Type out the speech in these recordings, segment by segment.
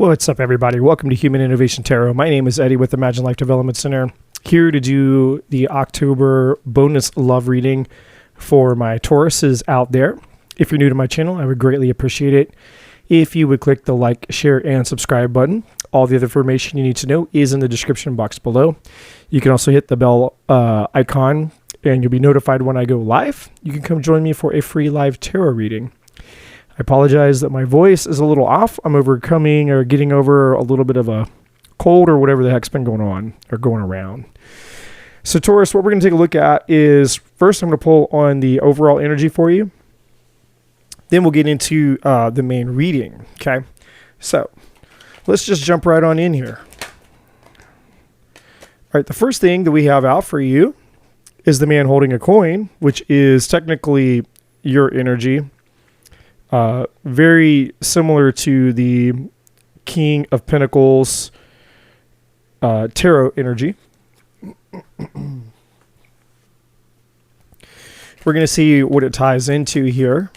What's up, everybody? Welcome to Human Innovation Tarot. My name is Eddie with Imagine Life Development Center, here to do the October bonus love reading for my Tauruses out there. If you're new to my channel, I would greatly appreciate it if you would click the like, share, and subscribe button. All the other information you need to know is in the description box below. You can also hit the bell icon, and you'll be notified when I go live. You can come join me for a free live tarot reading. I apologize that my voice is a little off. I'm overcoming or getting over a little bit of a cold or whatever the heck's been going on or going around. So Taurus, what we're going to take a look at is, first I'm going to pull on the overall energy for you. Then we'll get into the main reading, okay? So let's just jump right on in here. All right, the first thing that we have out for you is the man holding a coin, which is technically your energy. Very similar to the King of Pentacles tarot energy. We're going to see what it ties into here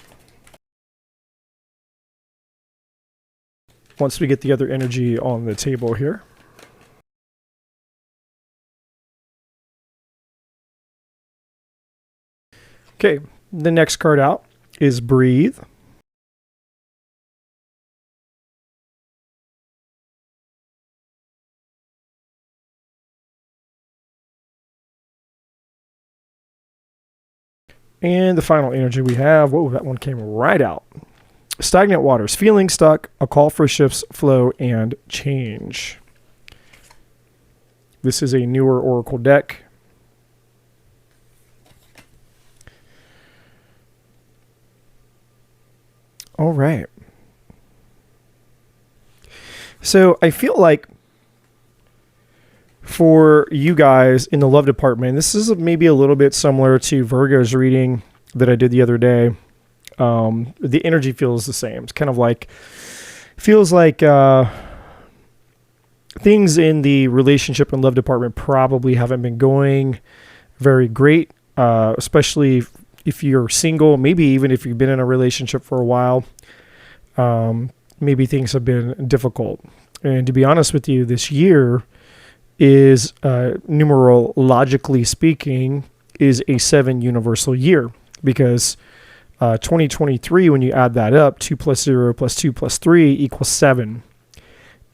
once we get the other energy on the table here. Okay, the next card out is Breathe. And the final energy we have, whoa, that one came right out. Stagnant waters, feeling stuck, a call for shifts, flow, and change. This is a newer Oracle deck. All right. So I feel like for you guys in the love department, this is maybe a little bit similar to Virgo's reading that I did the other day. The energy feels the same. It's kind of like, feels like things in the relationship and love department probably haven't been going very great, especially if you're single, maybe even if you've been in a relationship for a while. Maybe things have been difficult. And to be honest with you, this year is, numerologically speaking, is a 7 universal year, because 2023, when you add that up, 2 plus 0 plus 2 plus 3 equals 7.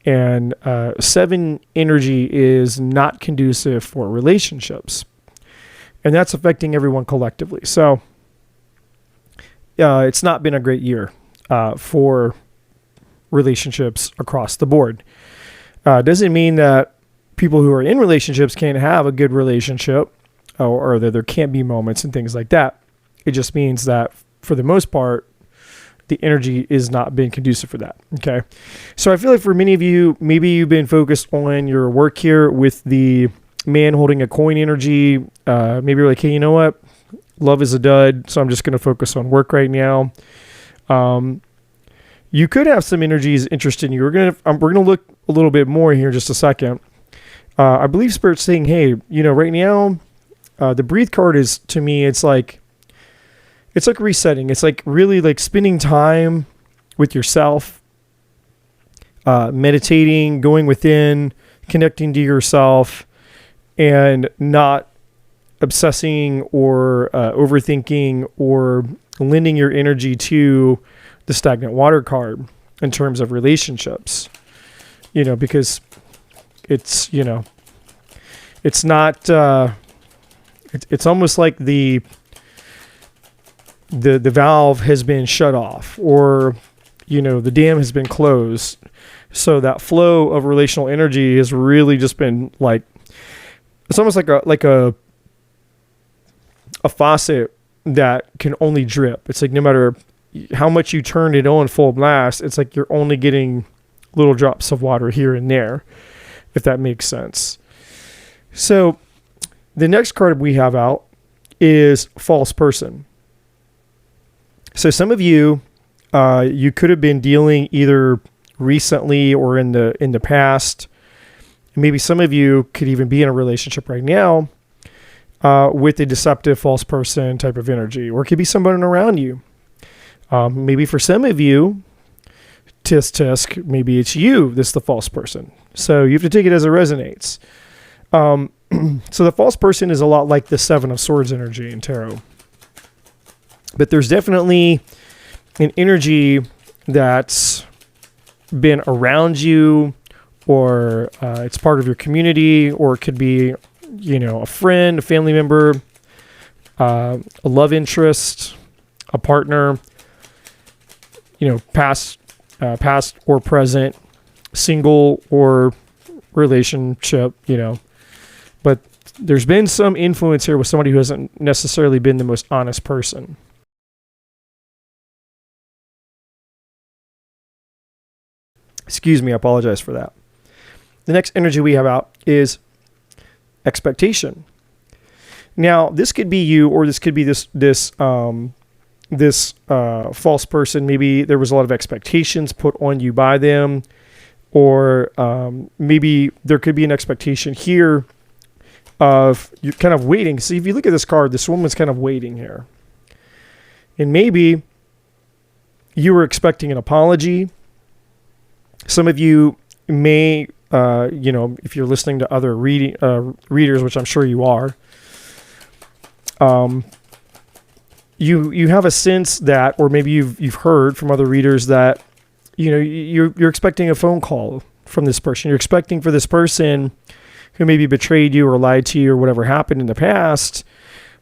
And 7 energy is not conducive for relationships. And that's affecting everyone collectively. So it's not been a great year for relationships across the board. Doesn't mean that people who are in relationships can't have a good relationship, or that there can't be moments and things like that. It just means that for the most part, the energy is not being conducive for that. Okay. So I feel like for many of you, maybe you've been focused on your work here with the man holding a coin energy. Maybe you're like, hey, you know what? Love is a dud, so I'm just going to focus on work right now. You could have some energies interested in you. We're gonna look a little bit more here in just a second. I believe Spirit's saying, hey, you know, right now, the Breathe card is, to me, it's like resetting. It's like really like spending time with yourself, meditating, going within, connecting to yourself, and not obsessing or overthinking or lending your energy to the stagnant water card in terms of relationships. You know, because it's, you know, it's not, it's almost like the valve has been shut off, or, you know, the dam has been closed. So that flow of relational energy has really just been like, it's almost like a faucet that can only drip. It's like no matter how much you turn it on full blast, it's like you're only getting little drops of water here and there, if that makes sense. So the next card we have out is False Person. So some of you, you could have been dealing either recently or in the past. Maybe some of you could even be in a relationship right now with a deceptive false person type of energy, or it could be someone around you. Maybe for some of you, tisk tisk, maybe it's you that's the false person. So you have to take it as it resonates. So the false person is a lot like the Seven of Swords energy in tarot. But there's definitely an energy that's been around you, or it's part of your community, or it could be, a friend, a family member, a love interest, a partner, past or present, single or relationship, But there's been some influence here with somebody who hasn't necessarily been the most honest person. Excuse me, I apologize for that. The next energy we have out is expectation. Now, this could be you, or this could be this false person. Maybe there was a lot of expectations put on you by them, or maybe there could be an expectation here of you kind of waiting. See, if you look at this card, this woman's kind of waiting here. And maybe you were expecting an apology. Some of you may, if you're listening to other readers, which I'm sure you are, you have a sense that, or maybe you've heard from other readers that, you're expecting a phone call from this person. You're expecting for this person who maybe betrayed you or lied to you or whatever happened in the past,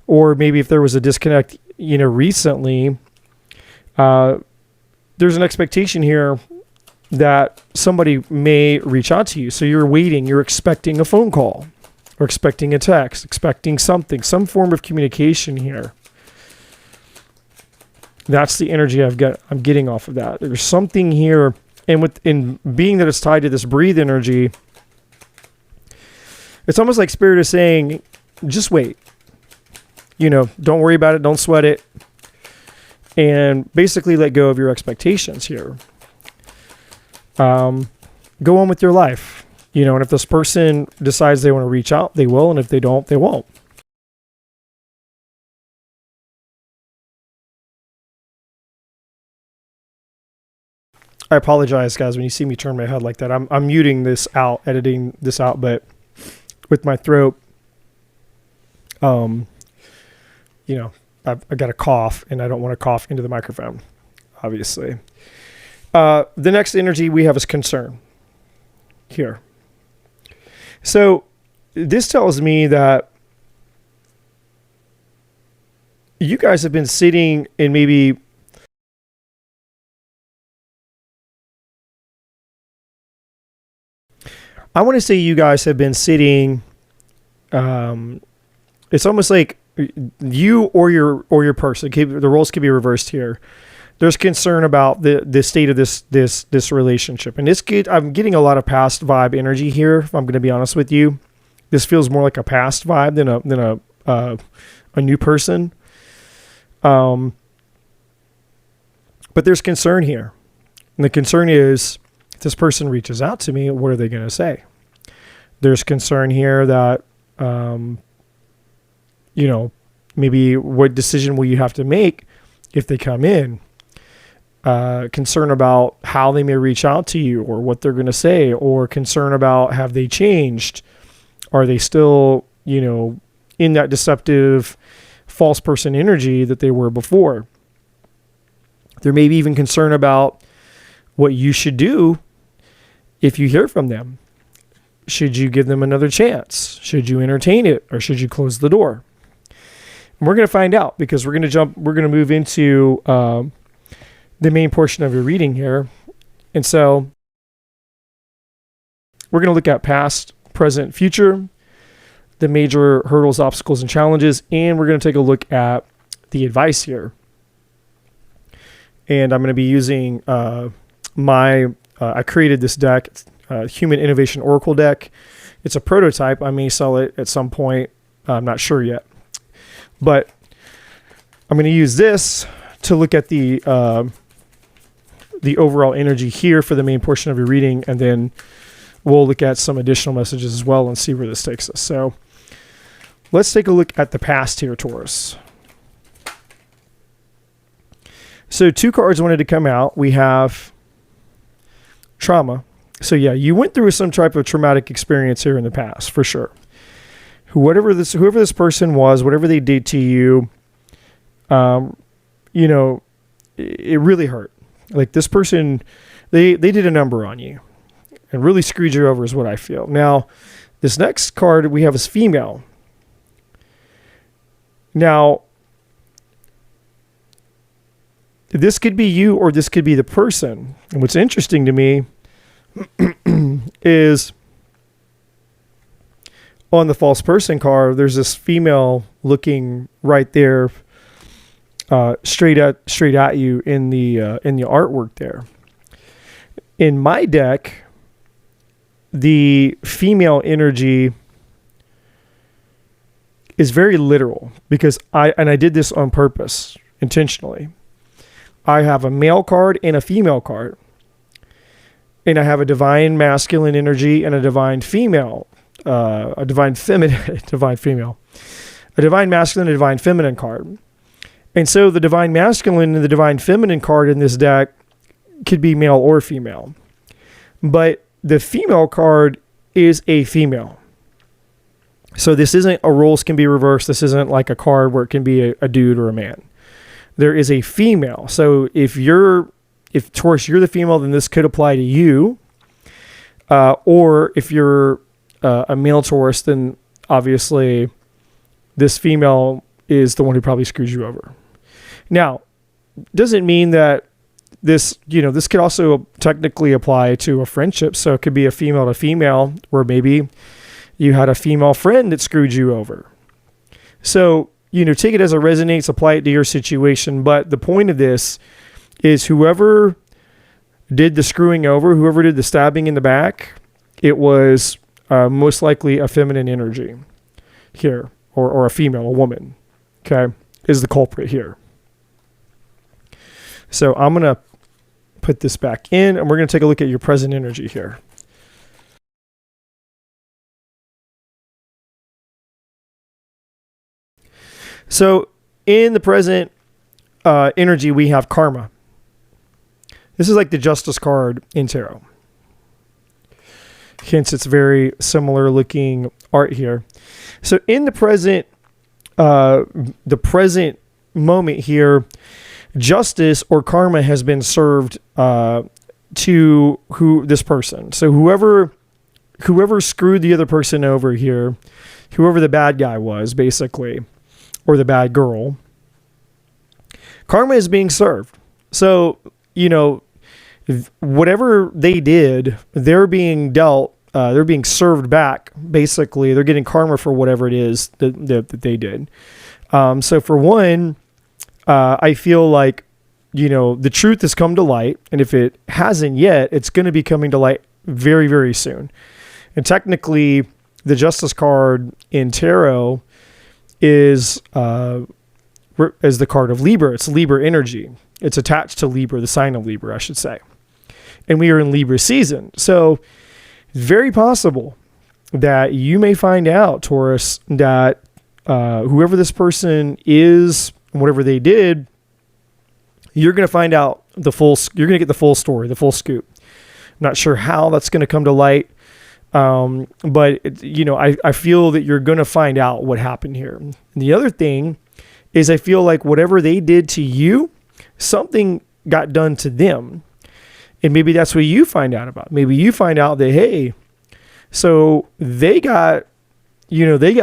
or maybe if there was a disconnect, recently, there's an expectation here that somebody may reach out to you. So you're waiting, you're expecting a phone call, or expecting a text, expecting something, some form of communication here. That's the energy I'm getting off of that. There's something here, and in being that it's tied to this breathe energy, it's almost like Spirit is saying, just wait. Don't worry about it, don't sweat it, and basically let go of your expectations here. Go on with your life, and if this person decides they want to reach out, they will, and if they don't, they won't. I apologize, guys, when you see me turn my head like that. I'm muting this out, editing this out, but with my throat, I got a cough, and I don't want to cough into the microphone, obviously. The next energy we have is concern here. So this tells me that you guys have been sitting in maybe I want to say you guys have been sitting, it's almost like you or your person, the roles could be reversed here. There's concern about the state of this relationship. And I'm getting a lot of past vibe energy here, if I'm going to be honest with you. This feels more like a past vibe than a new person. But there's concern here. And the concern is, if this person reaches out to me, what are they going to say? There's concern here that, maybe what decision will you have to make if they come in? Concern about how they may reach out to you, or what they're going to say, or concern about, have they changed? Are they still, in that deceptive false person energy that they were before? There may be even concern about what you should do if you hear from them. Should you give them another chance? Should you entertain it, or should you close the door? And we're going to find out, because we're going to move into the main portion of your reading here. And so we're going to look at past, present, future, the major hurdles, obstacles, and challenges, and we're going to take a look at the advice here. And I'm going to be using I created this deck, Human Innovation Oracle deck. It's a prototype. I may sell it at some point. I'm not sure yet. But I'm going to use this to look at the overall energy here for the main portion of your reading, and then we'll look at some additional messages as well and see where this takes us. So let's take a look at the past here, Taurus. So 2 cards wanted to come out. We have trauma. So yeah, you went through some type of traumatic experience here in the past, for sure. Whoever this person was, whatever they did to you, you know, it really hurt. Like this person, they did a number on you and really screwed you over is what I feel. Now, this next card we have is female. Now, this could be you or this could be the person. And what's interesting to me is on the false person card, there's this female looking right there, straight at you in the artwork there. In my deck, the female energy is very literal because I did this on purpose, intentionally. I have a male card and a female card. And I have a divine masculine energy and a divine female, a divine feminine, divine female, a divine masculine, and a divine feminine card. And so the divine masculine and the divine feminine card in this deck could be male or female. But the female card is a female. So this isn't a roles can be reversed. This isn't like a card where it can be a dude or a man. There is a female. So if Taurus, you're the female, then this could apply to you. Or if you're a male Taurus, then obviously this female is the one who probably screws you over. Now, doesn't mean that this could also technically apply to a friendship. So it could be a female to female where maybe you had a female friend that screwed you over. So, take it as it resonates, apply it to your situation. But the point of this is whoever did the screwing over, whoever did the stabbing in the back, it was most likely a feminine energy here, or a female, a woman, okay, is the culprit here. So I'm going to put this back in, and we're going to take a look at your present energy here. So in the present energy, we have karma. This is like the Justice card in tarot. Hence, it's very similar looking art here. So in the present moment here, justice or karma has been served to this person. So whoever screwed the other person over here, whoever the bad guy was, basically, or the bad girl, karma is being served. So, whatever they did, they're being dealt, they're being served back. Basically, they're getting karma for whatever it is that they did. So for one, I feel like, the truth has come to light. And if it hasn't yet, it's going to be coming to light very, very soon. And technically, the Justice card in tarot is the card of Libra. It's Libra energy. It's attached to Libra, the sign of Libra, I should say. And we are in Libra season. So it's very possible that you may find out, Taurus, that whoever this person is, whatever they did, you're going to find out you're going to get the full story, the full scoop. I'm not sure how that's going to come to light. But I feel that you're going to find out what happened here. And the other thing is I feel like whatever they did to you, something got done to them. And maybe that's what you find out about. Maybe you find out that, hey, so they got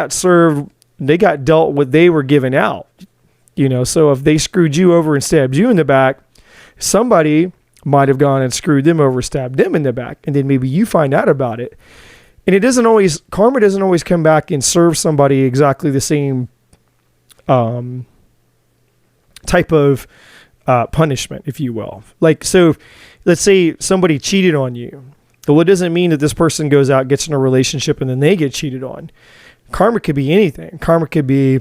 served, they got dealt what they were given out. So if they screwed you over and stabbed you in the back, somebody might have gone and screwed them over, stabbed them in the back. And then maybe you find out about it. And karma doesn't always come back and serve somebody exactly the same type of punishment, if you will. Like, so let's say somebody cheated on you. Well, it doesn't mean that this person goes out, gets in a relationship, and then they get cheated on. Karma could be anything. Karma could be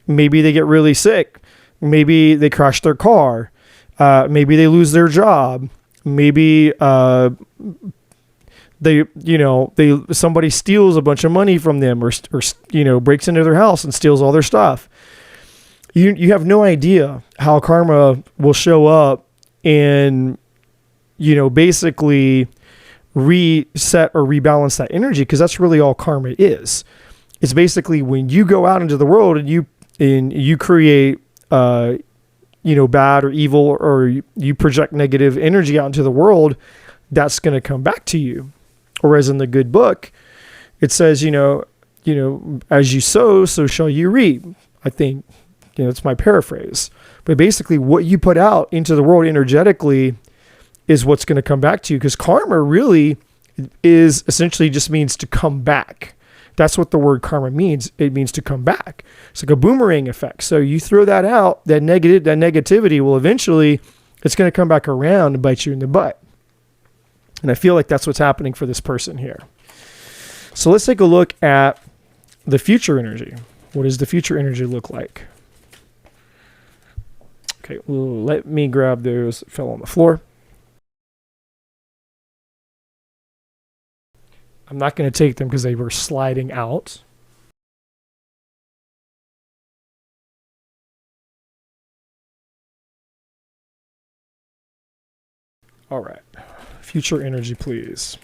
maybe they get really sick. Maybe they crash their car. Maybe they lose their job. Maybe somebody steals a bunch of money from them, or breaks into their house and steals all their stuff. You have no idea how karma will show up and basically reset or rebalance that energy, because that's really all karma is. It's basically when you go out into the world and you create bad or evil, or you project negative energy out into the world, that's going to come back to you. Whereas in the good book, it says, as you sow, so shall you reap. I think, it's my paraphrase. But basically what you put out into the world energetically is what's going to come back to you, because karma really is essentially just means to come back. That's what the word karma means. It means to come back. It's like a boomerang effect. So you throw that out, that negativity will eventually, it's going to come back around and bite you in the butt. And I feel like that's what's happening for this person here. So let's take a look at the future energy. What does the future energy look like? Okay, let me grab those that fell on the floor. I'm not going to take them because they were sliding out. All right. Future energy, please.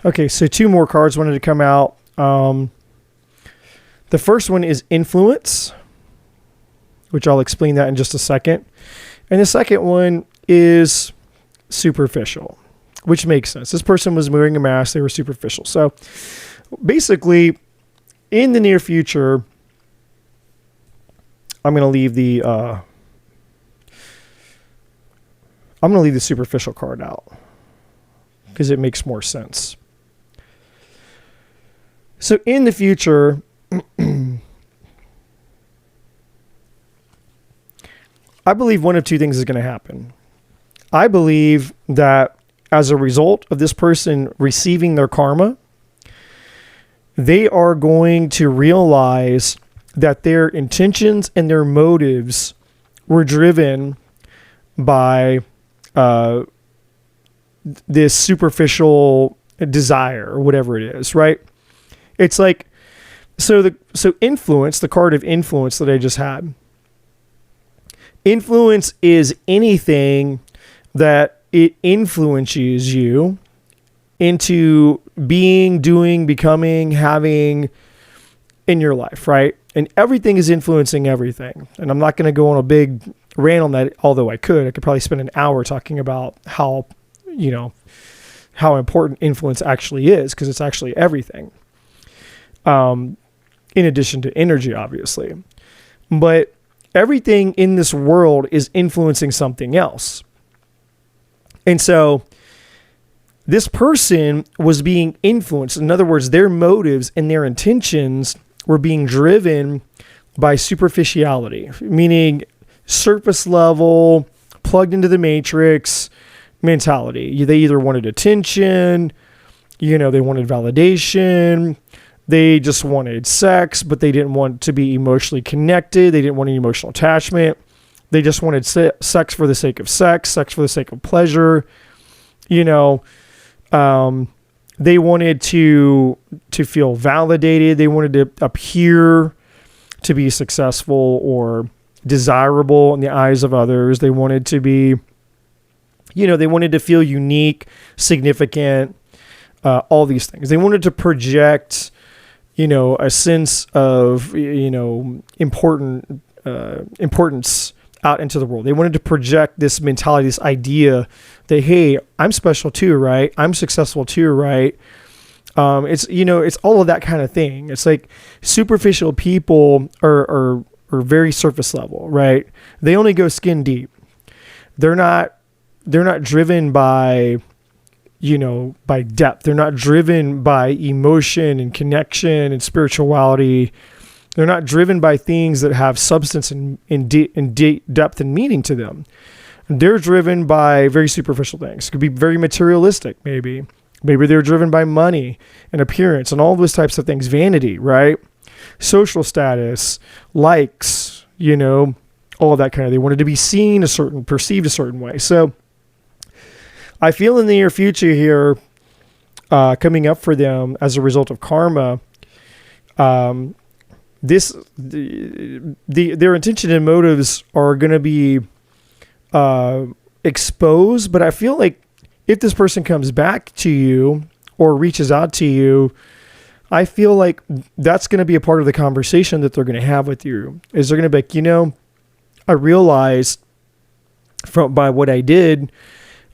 Okay, so 2 more cards wanted to come out. The first one is influence, which I'll explain that in just a second. And the second one is superficial, which makes sense. This person was wearing a mask. They were superficial. So basically, in the near future, I'm going to leave the superficial card out because it makes more sense. So in the future, I believe one of 2 things is going to happen. I believe that as a result of this person receiving their karma, they are going to realize that their intentions and their motives were driven by this superficial desire or whatever it is, right? It's like, so influence, the card of influence that I just had. Influence is anything that it influences you into being, doing, becoming, having in your life, right? And everything is influencing everything. And I'm not going to go on a big rant on that, although I could probably spend an hour talking about how important influence actually is, because it's actually everything. In addition to energy, obviously. But everything in this world is influencing something else. And so this person was being influenced. In other words, their motives and their intentions were being driven by superficiality, meaning surface level, plugged into the matrix mentality. They either wanted attention, they wanted validation, they just wanted sex, but they didn't want to be emotionally connected. They didn't want any emotional attachment. They just wanted sex for the sake of sex for the sake of pleasure. They wanted to feel validated. They wanted to appear to be successful or desirable in the eyes of others. They wanted to be, they wanted to feel unique, significant, all these things. They wanted to project a sense of, importance out into the world. They wanted to project this mentality, this idea that, hey, I'm special too, right? I'm successful too, right? It's all of that kind of thing. It's like superficial people are very surface level, right? They only go skin deep. They're not driven by by depth. They're not driven by emotion and connection and spirituality. They're not driven by things that have substance and depth and meaning to them. They're driven by very superficial things. It could be very materialistic, maybe. Maybe they're driven by money and appearance and all those types of things. Vanity, right? Social status, likes, all of that kind of. They wanted to be seen perceived a certain way. So I feel in the near future here, coming up for them as a result of karma, Their intention and motives are going to be exposed, but I feel like if this person comes back to you or reaches out to you, I feel like that's going to be a part of the conversation that they're going to have with you. Is they're going to be like, I realized by what I did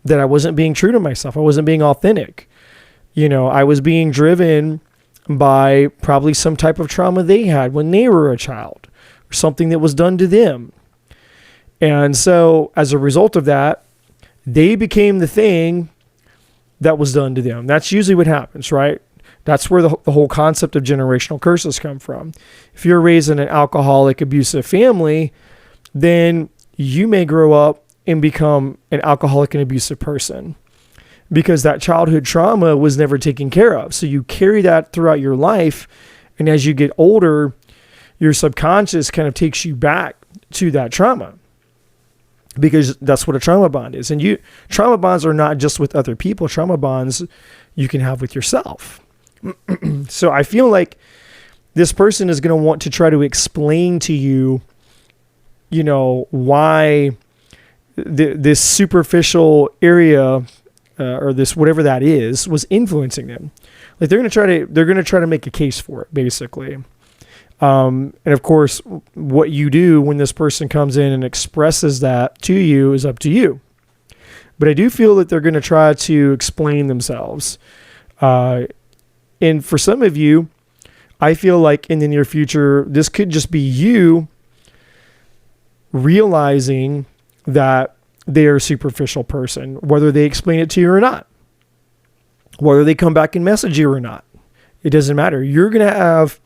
that I wasn't being true to myself. I wasn't being authentic. I was being driven by probably some type of trauma they had when they were a child, or something that was done to them. And so as a result of that, they became the thing that was done to them. That's usually what happens, right? That's where the whole concept of generational curses come from. If you're raised in an alcoholic, abusive family, then you may grow up and become an alcoholic and abusive person, because that childhood trauma was never taken care of. So you carry that throughout your life. And as you get older, your subconscious kind of takes you back to that trauma, because that's what a trauma bond is. And trauma bonds are not just with other people. Trauma bonds you can have with yourself. So I feel like this person is going to want to try to explain to you, why this superficial area or this whatever that is was influencing them. Like they're going to try to make a case for it, basically. And of course, what you do when this person comes in and expresses that to you is up to you. But I do feel that they're going to try to explain themselves. And for some of you, I feel like in the near future, this could just be you realizing that they are a superficial person, whether they explain it to you or not, whether they come back and message you or not. It doesn't matter. You're going to have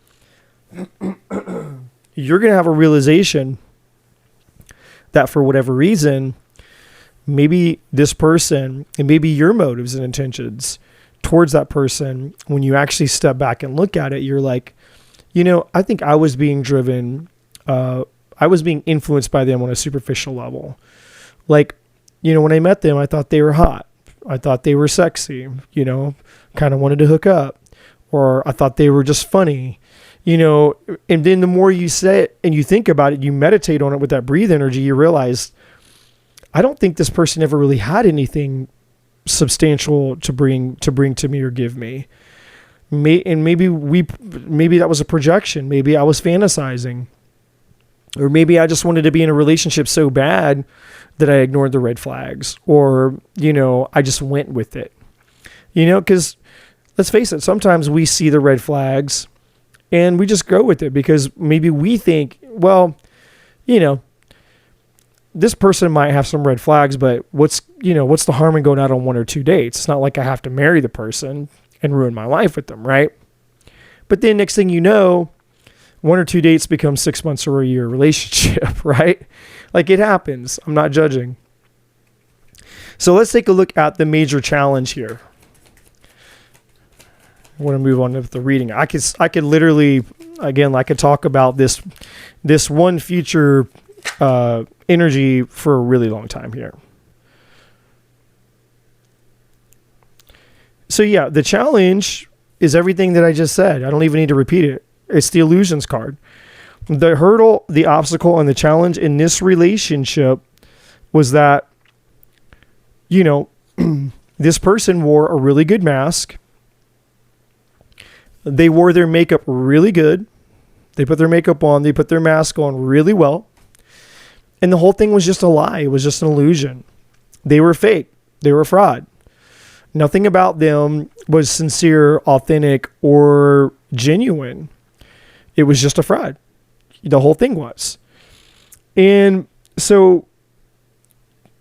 a realization that for whatever reason, maybe this person and maybe your motives and intentions towards that person, when you actually step back and look at it, you're like, I think I was being driven, I was being influenced by them on a superficial level. Like, when I met them, I thought they were hot. I thought they were sexy, kind of wanted to hook up, or I thought they were just funny, and then the more you say it and you think about it, you meditate on it with that breathe energy, you realize, I don't think this person ever really had anything substantial to bring to me or give me. Maybe that was a projection. Maybe I was fantasizing, or maybe I just wanted to be in a relationship so bad that I ignored the red flags, or, I just went with it, because let's face it, sometimes we see the red flags and we just go with it because maybe we think, well, this person might have some red flags, but what's the harm in going out on 1 or 2 dates? It's not like I have to marry the person and ruin my life with them, right? But then next thing you know, 1 or 2 dates become 6 months or a year relationship, right? Like it happens. I'm not judging. So let's take a look at the major challenge here. I want to move on with the reading. I could literally, again, I could talk about this one future energy for a really long time here. So yeah, the challenge is everything that I just said. I don't even need to repeat it. It's the illusions card. The hurdle, the obstacle, and the challenge in this relationship was that, this person wore a really good mask. They wore their makeup really good. They put their makeup on. They put their mask on really well. And the whole thing was just a lie. It was just an illusion. They were fake. They were fraud. Nothing about them was sincere, authentic, or genuine. It was just a fraud. The whole thing was. And so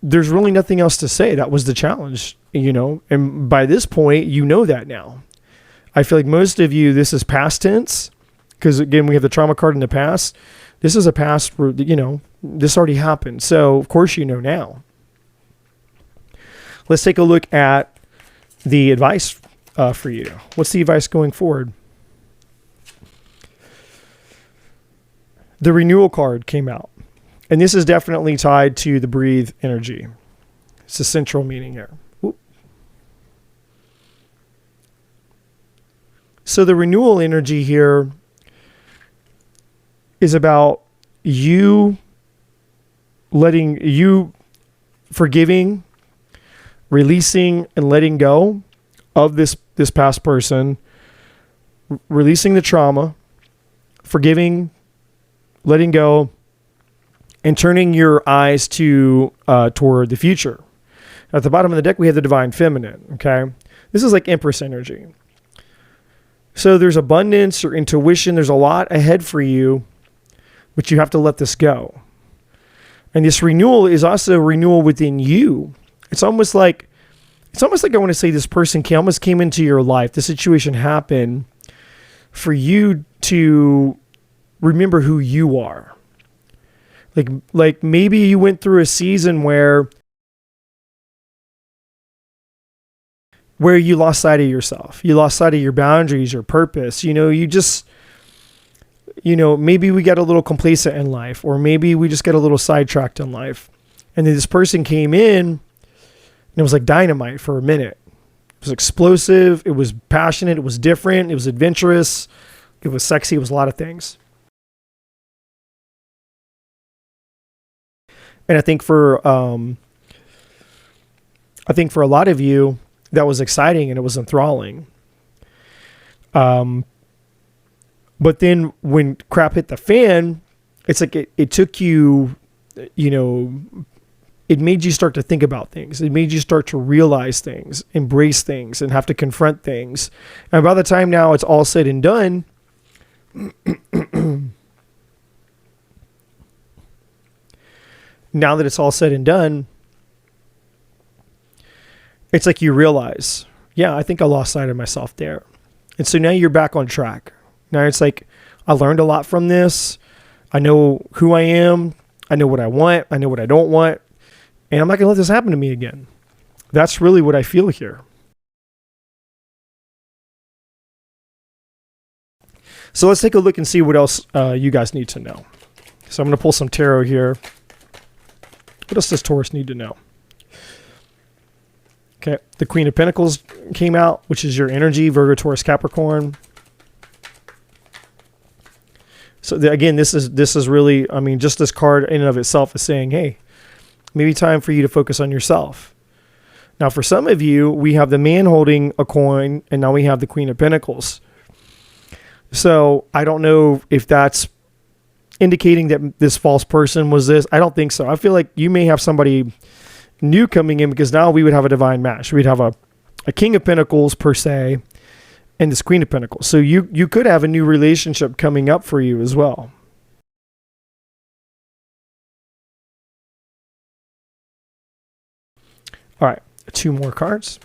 there's really nothing else to say. That was the challenge, and by this point, that now. I feel like most of you, this is past tense, because again, we have the trauma card in the past. This is a past where, this already happened. So of course, now. Let's take a look at the advice for you. What's the advice going forward? The renewal card came out. And this is definitely tied to the breathe energy. It's the central meaning here. Oop. So the renewal energy here is about you forgiving, releasing, and letting go of this past person, releasing the trauma, forgiving, letting go, and turning your eyes toward the future. At the bottom of the deck, we have the Divine Feminine, okay? This is like Empress energy. So there's abundance or intuition. There's a lot ahead for you, but you have to let this go. And this renewal is also a renewal within you. It's almost like I want to say this person almost came into your life. The situation happened for you to remember who you are. Like maybe you went through a season where you lost sight of yourself. You lost sight of your boundaries, your purpose. Maybe we got a little complacent in life, or maybe we just got a little sidetracked in life. And then this person came in and it was like dynamite for a minute. It was explosive. It was passionate. It was different. It was adventurous. It was sexy. It was a lot of things. And I think for a lot of you, that was exciting and it was enthralling. But then when crap hit the fan, it's like it took you, it made you start to think about things. It made you start to realize things, embrace things, and have to confront things. And by the time now it's all said and done, now that it's all said and done, it's like you realize, yeah, I think I lost sight of myself there. And so now you're back on track. Now it's like, I learned a lot from this. I know who I am. I know what I want. I know what I don't want. And I'm not going to let this happen to me again. That's really what I feel here. So let's take a look and see what else you guys need to know. So I'm going to pull some tarot here. What else does Taurus need to know? Okay, the Queen of Pentacles came out, which is your energy, Virgo, Taurus, Capricorn. So again, this is really, just this card in and of itself is saying, hey, maybe time for you to focus on yourself. Now, for some of you, we have the man holding a coin, and now we have the Queen of Pentacles. So I don't know if that's indicating that this false person was this. I don't think so. I feel like you may have somebody new coming in, because now we would have a divine match. We'd have a King of Pentacles per se, and this Queen of Pentacles. So you could have a new relationship coming up for you as well. All right, 2 more cards.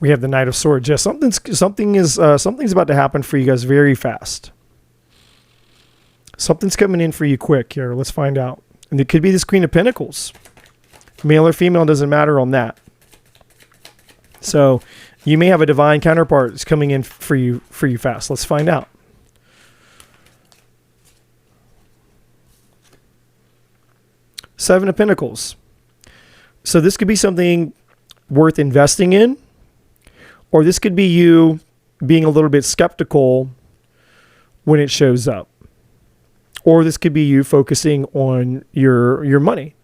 We have the Knight of Swords. Yeah, something's about to happen for you guys very fast. Something's coming in for you quick here. Let's find out. And it could be this Queen of Pentacles. Male or female, doesn't matter on that. So you may have a divine counterpart that's coming in for you fast. Let's find out. Seven of Pentacles. So this could be something worth investing in. Or this could be you being a little bit skeptical when it shows up. Or this could be you focusing on your money.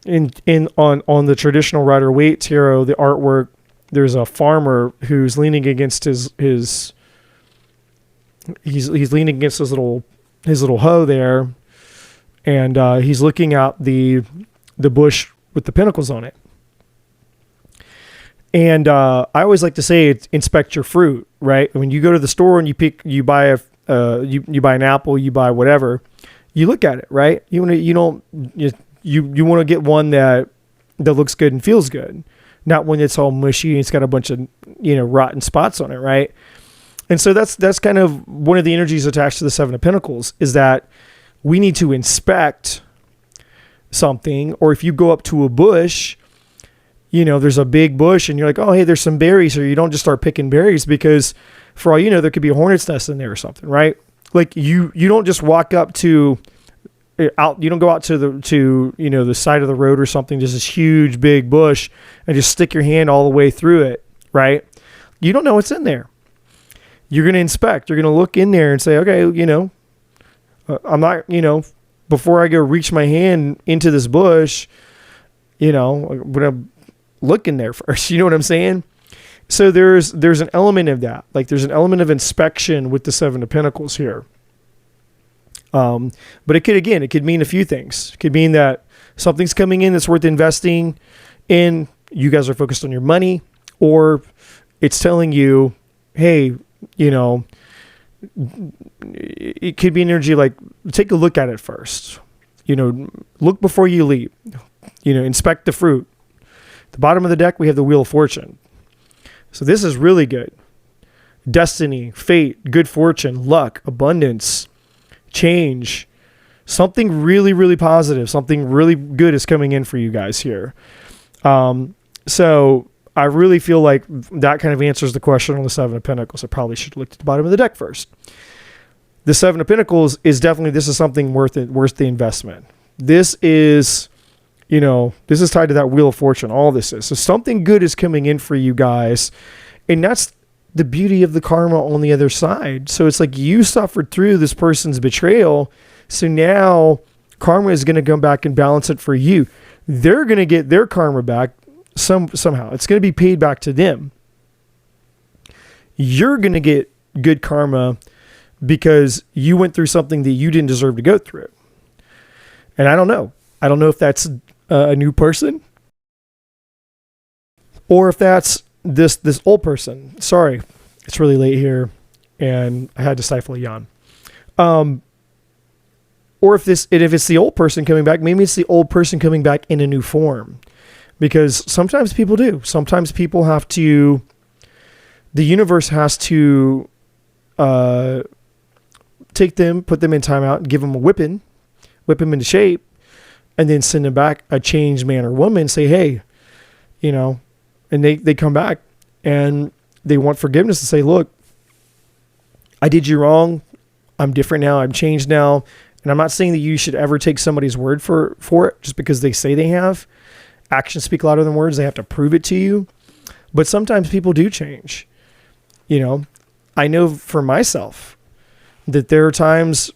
On the traditional Rider-Waite tarot, the artwork, there's a farmer who's leaning against he's leaning against his little hoe there, and he's looking at the bush with the pentacles on it. And I always like to say, inspect your fruit, right? When you go to the store and you buy an apple, you buy whatever, you look at it, right? You want to get one that looks good and feels good, not one that's all mushy and it's got a bunch of rotten spots on it, right? And so that's kind of one of the energies attached to the Seven of Pentacles, is that we need to inspect something. Or if you go up to a bush, there's a big bush and you're like, oh, hey, there's some berries, or you don't just start picking berries, because for all you know, there could be a hornet's nest in there or something, right? Like you don't just walk up to out, you don't go out to the side of the road or something, just this huge big bush, and just stick your hand all the way through it, right? You don't know what's in there. You're going to inspect, you're going to look in there and say, okay, I'm not, before I go reach my hand into this bush, I'm going to look in there first. You know what I'm saying? So there's an element of that. Like there's an element of inspection with the Seven of Pentacles here. But it could mean a few things. It could mean that something's coming in that's worth investing in. You guys are focused on your money, or it's telling you, hey, it could be energy like, take a look at it first. Look before you leap. Inspect the fruit. At the bottom of the deck, we have the Wheel of Fortune. So this is really good. Destiny, fate, good fortune, luck, abundance, change. Something really, really positive, something really good is coming in for you guys here. So I really feel like that kind of answers the question on the Seven of Pentacles. I probably should have looked at the bottom of the deck first. The Seven of Pentacles is definitely, this is something worth the investment. This is, this is tied to that Wheel of Fortune. All this is. So something good is coming in for you guys. And that's the beauty of the karma on the other side. So it's like you suffered through this person's betrayal. So now karma is going to come back and balance it for you. They're going to get their karma back somehow. It's going to be paid back to them. You're going to get good karma because you went through something that you didn't deserve to go through. And I don't know. I don't know if that's a new person or if that's this old person. Sorry, it's really late here and I had to stifle a yawn. Or if it's the old person coming back, maybe it's the old person coming back in a new form. Because sometimes people do. Sometimes people have to, the universe has to take them, put them in timeout, give them a whip them into shape, and then send them back a changed man or woman, say, hey, and they come back and they want forgiveness to say, look, I did you wrong. I'm different now. I'm changed now. And I'm not saying that you should ever take somebody's word for it just because they say they have. Actions speak louder than words. They have to prove it to you. But sometimes people do change. I know for myself that there are times,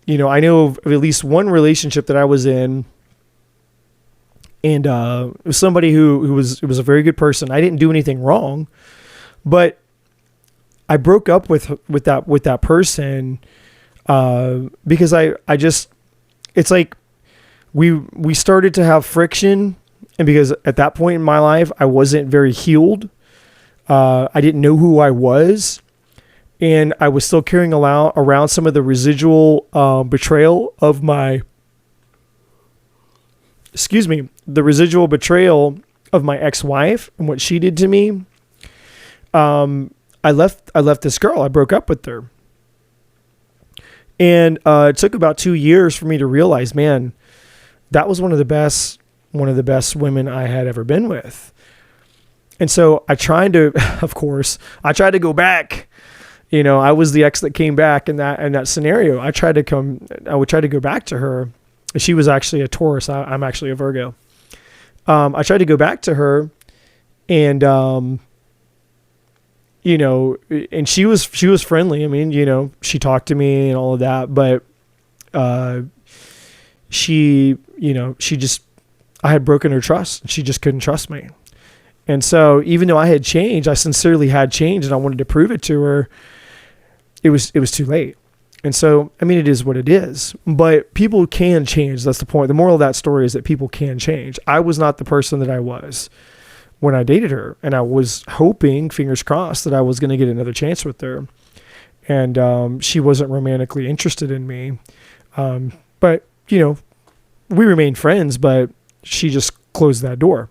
I know of at least one relationship that I was in, and it was somebody who was a very good person. I didn't do anything wrong, but I broke up with that person because I just, it's like we started to have friction. And because at that point in my life, I wasn't very healed. I didn't know who I was. And I was still carrying around some of the residual betrayal of my, the residual betrayal of my ex-wife and what she did to me. I left this girl. I broke up with her. And it took about 2 years for me to realize, man, that was one of the best women I had ever been with. And so I tried to go back. I was the ex that came back in that scenario. I would try to go back to her. She was actually a Taurus. I'm actually a Virgo. I tried to go back to her and, and she was friendly. I mean, she talked to me and all of that, but, I had broken her trust. She just couldn't trust me. And so even though I had changed, I sincerely had changed and I wanted to prove it to her, it was too late. And so, it is what it is, but people can change. That's the point. The moral of that story is that people can change. I was not the person that I was when I dated her. And I was hoping, fingers crossed, that I was going to get another chance with her. And she wasn't romantically interested in me. But, we remained friends, but she just closed that door.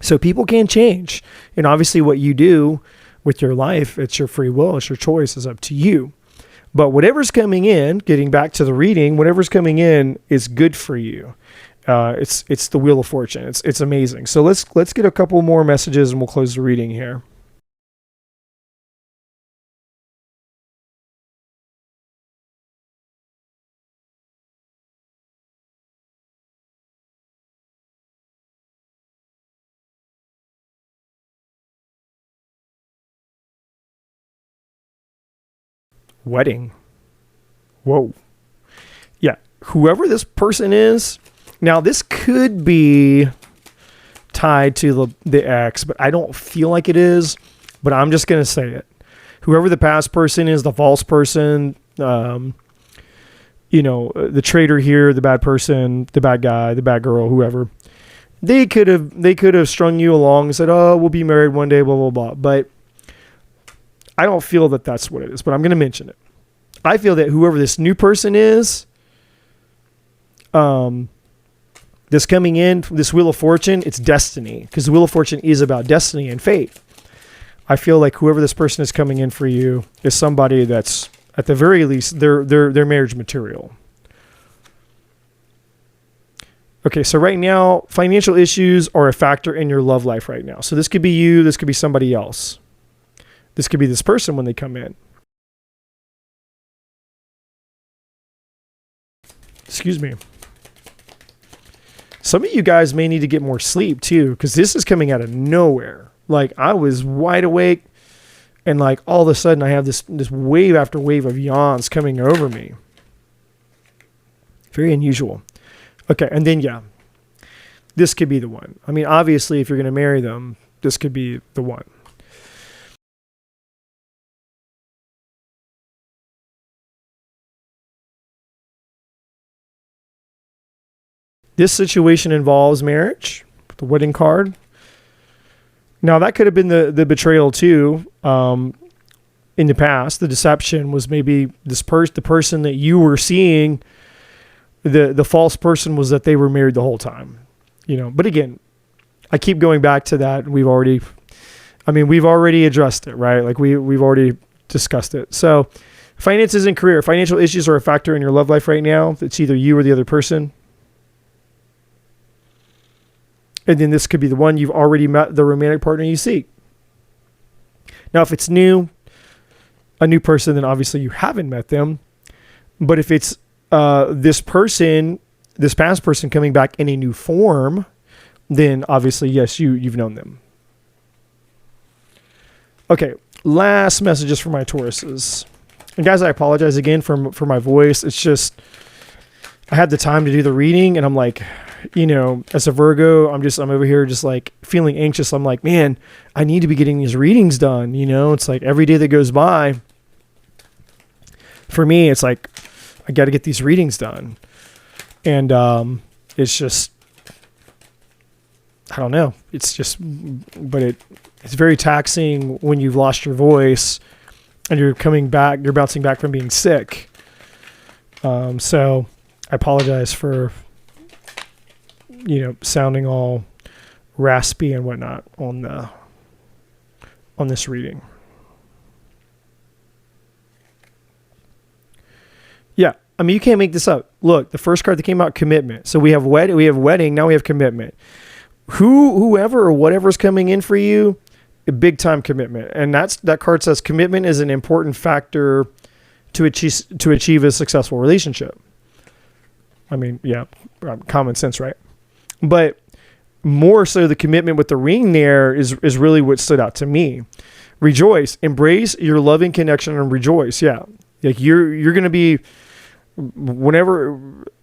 So people can change. And obviously what you do with your life, it's your free will, it's your choice, it's up to you. But whatever's coming in, getting back to the reading, whatever's coming in is good for you. It's the Wheel of Fortune. It's amazing. So let's get a couple more messages and we'll close the reading here. Wedding. Whoa. Yeah. Whoever this person is, now this could be tied to the ex, but I don't feel like it is, but I'm just going to say it. Whoever the past person is, the false person, the traitor here, the bad person, the bad guy, the bad girl, whoever, they could have strung you along and said, oh, we'll be married one day, blah, blah, blah. But I don't feel that that's what it is, but I'm going to mention it. I feel that whoever this new person is, this coming in, this Wheel of Fortune, it's destiny, because the Wheel of Fortune is about destiny and fate. I feel like whoever this person is coming in for you is somebody that's, at the very least, they're marriage material. Okay, so right now, financial issues are a factor in your love life right now. So this could be you, this could be somebody else. This could be this person when they come in. Excuse me. Some of you guys may need to get more sleep too, because this is coming out of nowhere. Like, I was wide awake, and like all of a sudden I have this wave after wave of yawns coming over me. Very unusual. Okay, and then yeah, this could be the one. I mean, obviously, if you're going to marry them, this could be the one. This situation involves marriage, the wedding card. Now, that could have been the betrayal too. In the past, the deception was maybe the person that you were seeing. The false person was that they were married the whole time. But again, I keep going back to that. We've already addressed it, right? Like we've already discussed it. So, finances and career, financial issues are a factor in your love life right now. It's either you or the other person. And then this could be the one you've already met, the romantic partner you seek. Now, if it's a new person, then obviously you haven't met them. But if it's this past person coming back in a new form, then obviously, yes, you've known them. Okay, last messages for my Tauruses. And guys, I apologize again for my voice. It's just, I had the time to do the reading, and I'm like, as a Virgo, I'm over here just like feeling anxious. I'm like, man, I need to be getting these readings done. It's like every day that goes by, for me, it's like, I got to get these readings done. And it's just, I don't know. It's just, but it's very taxing when you've lost your voice and you're bouncing back from being sick. So I apologize for, sounding all raspy and whatnot on this reading. Yeah, I mean, you can't make this up. Look, the first card that came out, commitment. So we have wedding, now we have commitment. Whoever or whatever's coming in for you, a big time commitment. And that card says commitment is an important factor to achieve a successful relationship. I mean, yeah, common sense, right? But more so, the commitment with the ring there is really what stood out to me. Rejoice, embrace your loving connection, and rejoice. Yeah, like you're gonna be whenever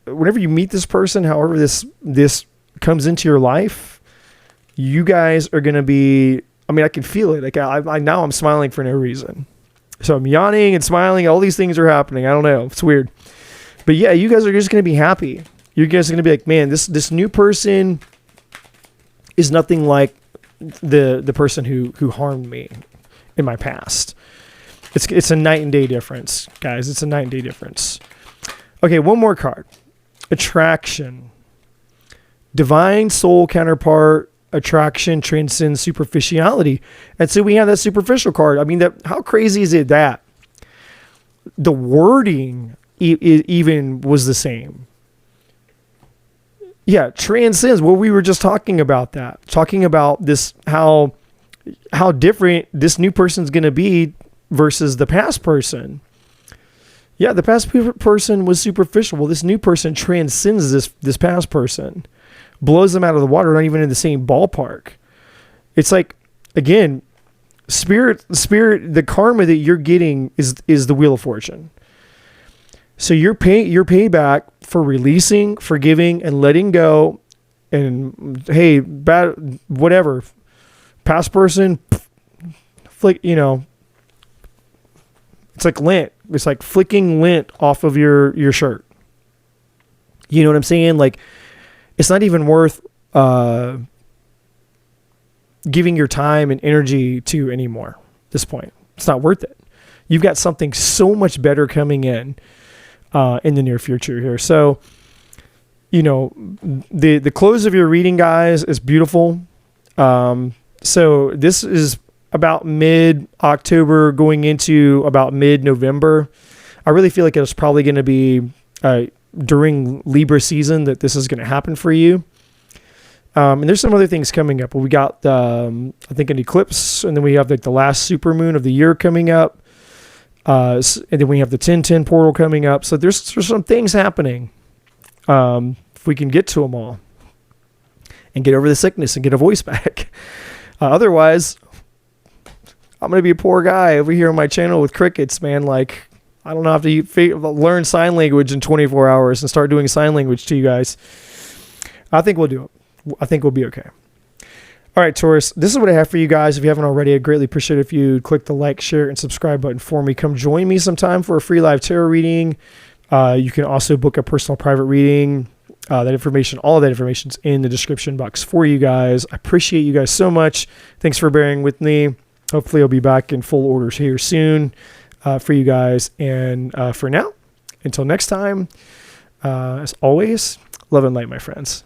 you meet this person, however this comes into your life, you guys are gonna be. I mean, I can feel it. Like I now I'm smiling for no reason. So I'm yawning and smiling. All these things are happening. I don't know. It's weird, but yeah, you guys are just gonna be happy. You guys are going to be like, man, this new person is nothing like the person who harmed me in my past. It's a night and day difference, guys. It's a night and day difference. Okay, one more card. Attraction. Divine soul counterpart. Attraction transcends superficiality. And so we have that superficial card. I mean, how crazy is it that the wording even was the same? Yeah, transcends. Well, we were just talking about that. Talking about this, how different this new person's going to be versus the past person. Yeah, the past person was superficial. Well, this new person transcends this past person, blows them out of the water, not even in the same ballpark. It's like, again, spirit, the karma that you're getting is the Wheel of Fortune. So your payback for releasing, forgiving, and letting go, and hey, bad whatever, past person, flick, it's like lint. It's like flicking lint off of your shirt. You know what I'm saying? Like, it's not even worth giving your time and energy to anymore at this point. It's not worth it. You've got something so much better coming in the near future here. So, the close of your reading, guys, is beautiful. So this is about mid-October going into about mid-November. I really feel like it's probably going to be during Libra season that this is going to happen for you. And there's some other things coming up. We got, I think, an eclipse, and then we have like the last supermoon of the year coming up. And then we have the 1010 portal coming up. So there's some things happening. If we can get to them all and get over the sickness and get a voice back. Otherwise, I'm going to be a poor guy over here on my channel with crickets, man. Like, I don't know, have to learn sign language in 24 hours and start doing sign language to you guys. I think we'll do it. I think we'll be okay. All right, Taurus, this is what I have for you guys. If you haven't already, I'd greatly appreciate it if you click the like, share, and subscribe button for me. Come join me sometime for a free live tarot reading. You can also book a personal private reading. All of that information is in the description box for you guys. I appreciate you guys so much. Thanks for bearing with me. Hopefully I'll be back in full orders here soon for you guys. And for now, until next time, as always, love and light, my friends.